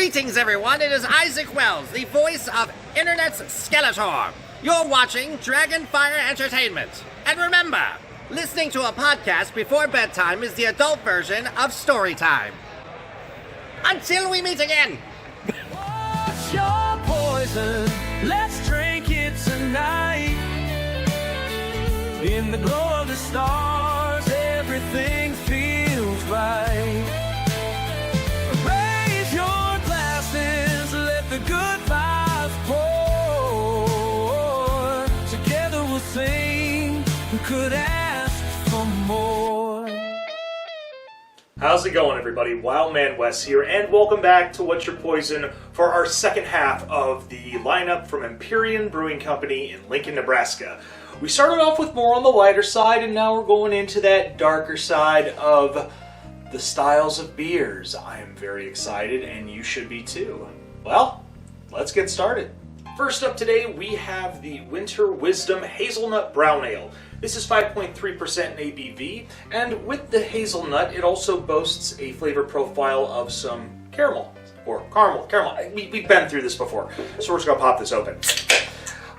Greetings, everyone. It is Isaac Wells, the voice of Internet's Skeletor. You're watching Dragonfire Entertainment. And remember, listening to a podcast before bedtime is the adult version of story time. Until we meet again. What's your poison? Let's drink it tonight. In the glow of the stars, everything feels right. Raise your glasses, let the good vibes pour. Together we'll sing, who could ask for more? How's it going, everybody? Wildman Wes here, and welcome back to What's Your Poison for our second half of the lineup from Empyrean Brewing Company in Lincoln, Nebraska. We started off with more on the lighter side, and now we're going into that darker side of the styles of beers. I am very excited, and you should be too. Well, let's get started. First up today, we have the Winter Wisdom Hazelnut Brown Ale. This is 5.3% in ABV, and with the hazelnut, it also boasts a flavor profile of some caramel. We've been through this before, so we're just gonna pop this open.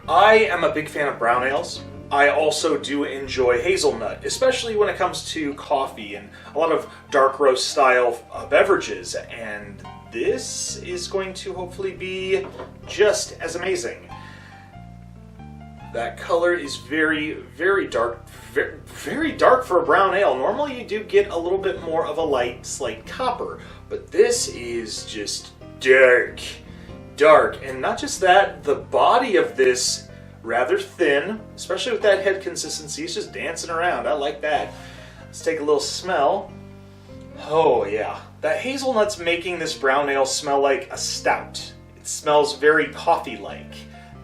I am a big fan of brown ales. I also do enjoy hazelnut, especially when it comes to coffee and a lot of dark roast style beverages, and this is going to hopefully be just as amazing. That color is very, very dark, very dark for a brown ale. Normally you do get a little bit more of a light, slight copper, but this is just dark. And not just that, the body of this rather thin, especially with that head consistency. It's just dancing around. I like that. Let's take a little smell. Oh yeah, that hazelnut's making this brown ale smell like a stout. It smells very coffee-like.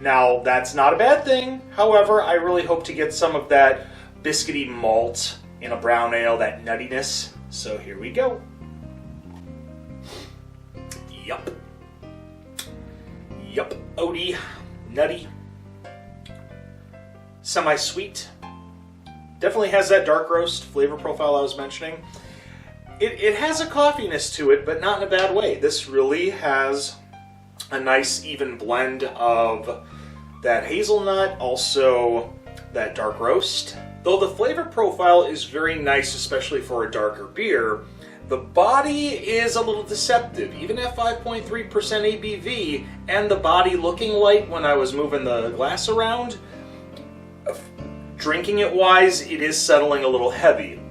Now, that's not a bad thing. However, I really hope to get some of that biscuity malt in a brown ale, that nuttiness. So here we go. Yup. Oaty, nutty, semi-sweet. Definitely has that dark roast flavor profile I was mentioning. It has a coffeeness to it, but not in a bad way. This really has a nice even blend of that hazelnut, also that dark roast. Though the flavor profile is very nice, especially for a darker beer, the body is a little deceptive. Even at 5.3% ABV and the body looking light when I was moving the glass around, drinking it wise, it is settling a little heavy.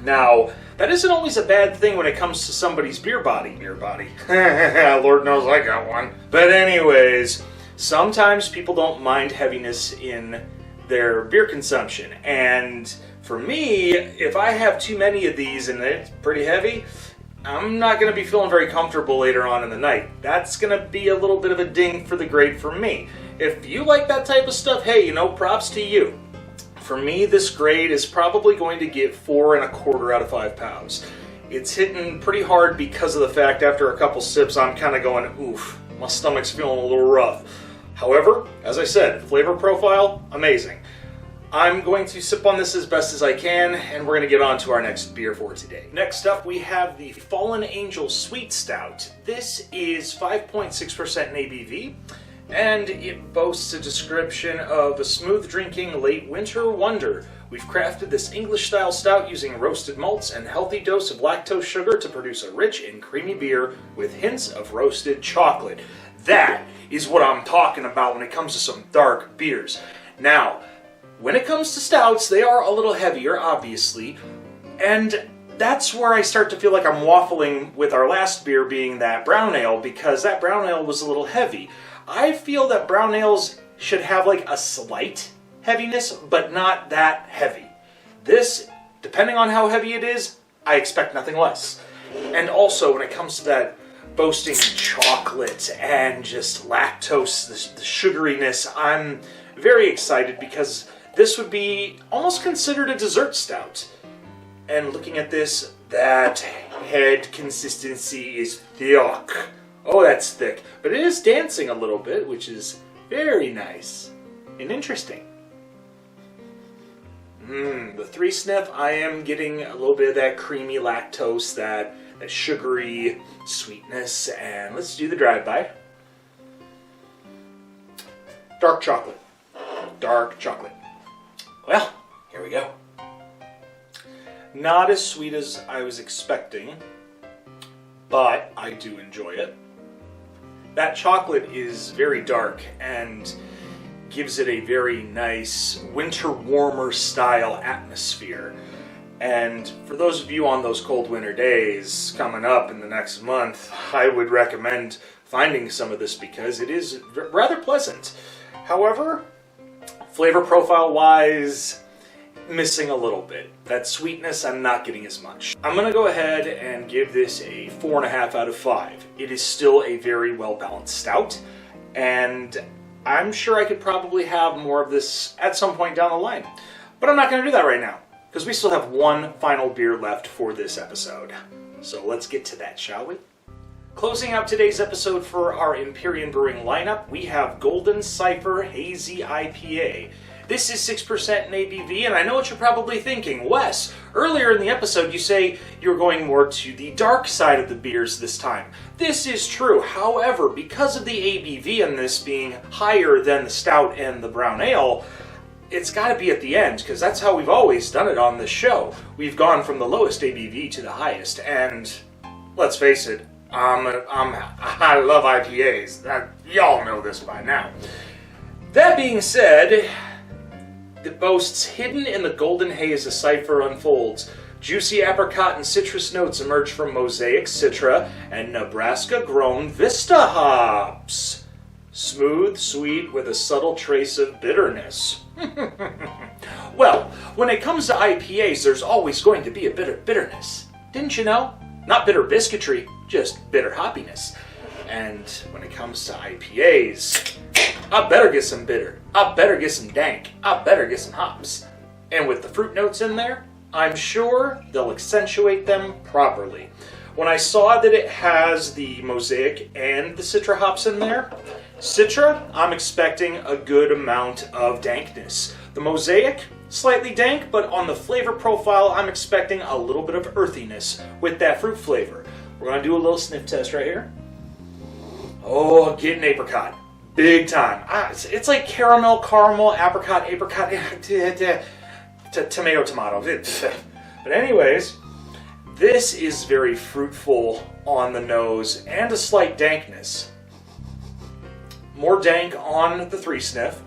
Now, that isn't always a bad thing when it comes to somebody's beer body. Lord knows I got one. But anyways, sometimes people don't mind heaviness in their beer consumption. And for me, if I have too many of these and it's pretty heavy, I'm not going to be feeling very comfortable later on in the night. That's going to be a little bit of a ding for the grade for me. If you like that type of stuff, hey, props to you. For me, this grade is probably going to get 4.25 out of 5 pounds. It's hitting pretty hard because of the fact after a couple sips, I'm kind of going, oof, my stomach's feeling a little rough. However, as I said, flavor profile, amazing. I'm going to sip on this as best as I can, and we're going to get on to our next beer for today. Next up, we have the Fallen Angel Sweet Stout. This is 5.6% in ABV. And it boasts a description of a smooth-drinking late winter wonder. We've crafted this English-style stout using roasted malts and healthy dose of lactose sugar to produce a rich and creamy beer with hints of roasted chocolate. That is what I'm talking about when it comes to some dark beers. Now, when it comes to stouts, they are a little heavier, obviously, and that's where I start to feel like I'm waffling with our last beer being that brown ale, because that brown ale was a little heavy. I feel that brown ales should have like a slight heaviness, but not that heavy. This, depending on how heavy it is, I expect nothing less. And also, when it comes to that boasting chocolate and just lactose, the sugariness, I'm very excited because this would be almost considered a dessert stout. And looking at this, that head consistency is thick. Oh, that's thick. But it is dancing a little bit, which is very nice and interesting. The 3 sniff, I am getting a little bit of that creamy lactose, that that sugary sweetness. And let's do the drive-by. Dark chocolate. Dark chocolate. Well, here we go. Not as sweet as I was expecting, but I do enjoy it. That chocolate is very dark and gives it a very nice winter warmer style atmosphere. And for those of you on those cold winter days coming up in the next month, I would recommend finding some of this because it is rather pleasant. However, flavor profile wise, missing a little bit. That sweetness, I'm not getting as much. I'm gonna go ahead and give this a 4.5 out of 5. It is still a very well balanced stout, and I'm sure I could probably have more of this at some point down the line. But I'm not gonna do that right now, because we still have one final beer left for this episode. So let's get to that, shall we? Closing out today's episode for our Empyrean Brewing lineup, we have Golden Cypher Hazy IPA. This is 6% in ABV, and I know what you're probably thinking. Wes, earlier in the episode you say you're going more to the dark side of the beers this time. This is true. However, because of the ABV in this being higher than the stout and the brown ale, it's got to be at the end, because that's how we've always done it on this show. We've gone from the lowest ABV to the highest, and let's face it, I love IPAs. Y'all know this by now. That being said, it boasts hidden in the golden haze a Cypher unfolds. Juicy apricot and citrus notes emerge from Mosaic, Citra, and Nebraska-grown Vista hops. Smooth, sweet, with a subtle trace of bitterness. Well, when it comes to IPAs, there's always going to be a bit of bitterness. Didn't you know? Not bitter biscuitry, just bitter hoppiness. And when it comes to IPAs, I better get some bitter. I better get some dank. I better get some hops. And with the fruit notes in there, I'm sure they'll accentuate them properly. When I saw that it has the Mosaic and the Citra hops in there, Citra, I'm expecting a good amount of dankness. The Mosaic, slightly dank, but on the flavor profile, I'm expecting a little bit of earthiness with that fruit flavor. We're going to do a little sniff test right here. Oh, getting apricot. Big time. It's like caramel, apricot, tomato. But anyways, this is very fruitful on the nose and a slight dankness. More dank on the 3-sniff.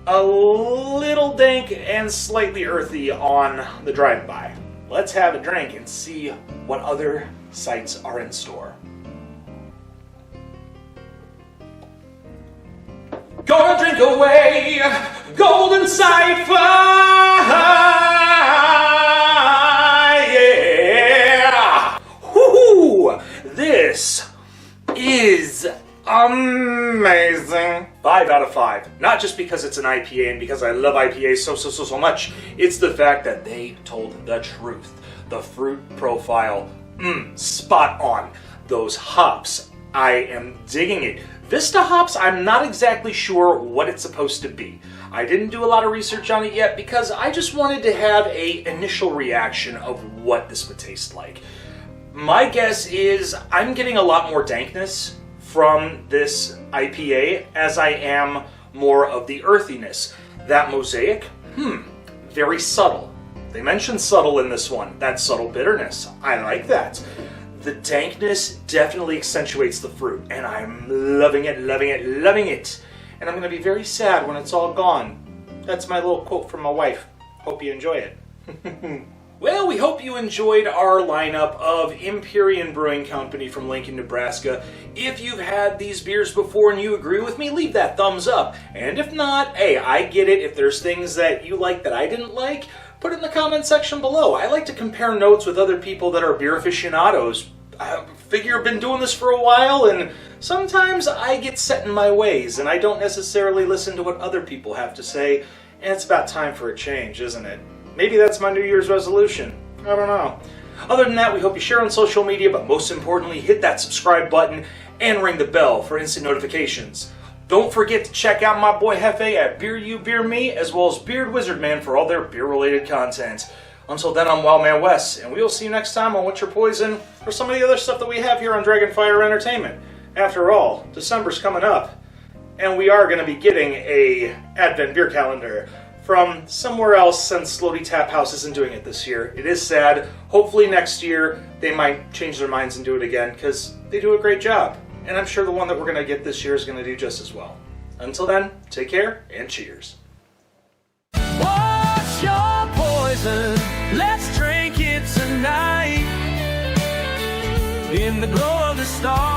A little dank and slightly earthy on the drive-by. Let's have a drink and see what other sights are in store. Gonna drink away, Golden Cypher, yeah! Woohoo! This is amazing. 5 out of 5. Not just because it's an IPA and because I love IPAs so much. It's the fact that they told the truth. The fruit profile, spot on. Those hops, I am digging it. Vista hops, I'm not exactly sure what it's supposed to be. I didn't do a lot of research on it yet because I just wanted to have an initial reaction of what this would taste like. My guess is I'm getting a lot more dankness from this IPA as I am more of the earthiness. That Mosaic, very subtle. They mentioned subtle in this one. That subtle bitterness. I like that. The dankness definitely accentuates the fruit, and I'm loving it. And I'm going to be very sad when it's all gone. That's my little quote from my wife. Hope you enjoy it. Well, we hope you enjoyed our lineup of Empyrean Brewing Company from Lincoln, Nebraska. If you've had these beers before and you agree with me, leave that thumbs up. And if not, hey, I get it. If there's things that you like that I didn't like, put it in the comment section below. I like to compare notes with other people that are beer aficionados. I figure I've been doing this for a while, and sometimes I get set in my ways, and I don't necessarily listen to what other people have to say, and it's about time for a change, isn't it? Maybe that's my New Year's resolution. I don't know. Other than that, we hope you share on social media, but most importantly, hit that subscribe button and ring the bell for instant notifications. Don't forget to check out my boy Hefe at Beer You Beer Me, as well as Beard Wizard Man for all their beer-related content. Until then, I'm Wildman Wes, and we will see you next time on What's Your Poison, or some of the other stuff that we have here on Dragonfire Entertainment. After all, December's coming up, and we are going to be getting a Advent beer calendar from somewhere else, since Lodi Tap House isn't doing it this year. It is sad. Hopefully next year they might change their minds and do it again, because they do a great job. And I'm sure the one that we're going to get this year is going to do just as well. Until then, take care, and cheers. What's your poison? Let's drink it tonight. In the glow of the stars.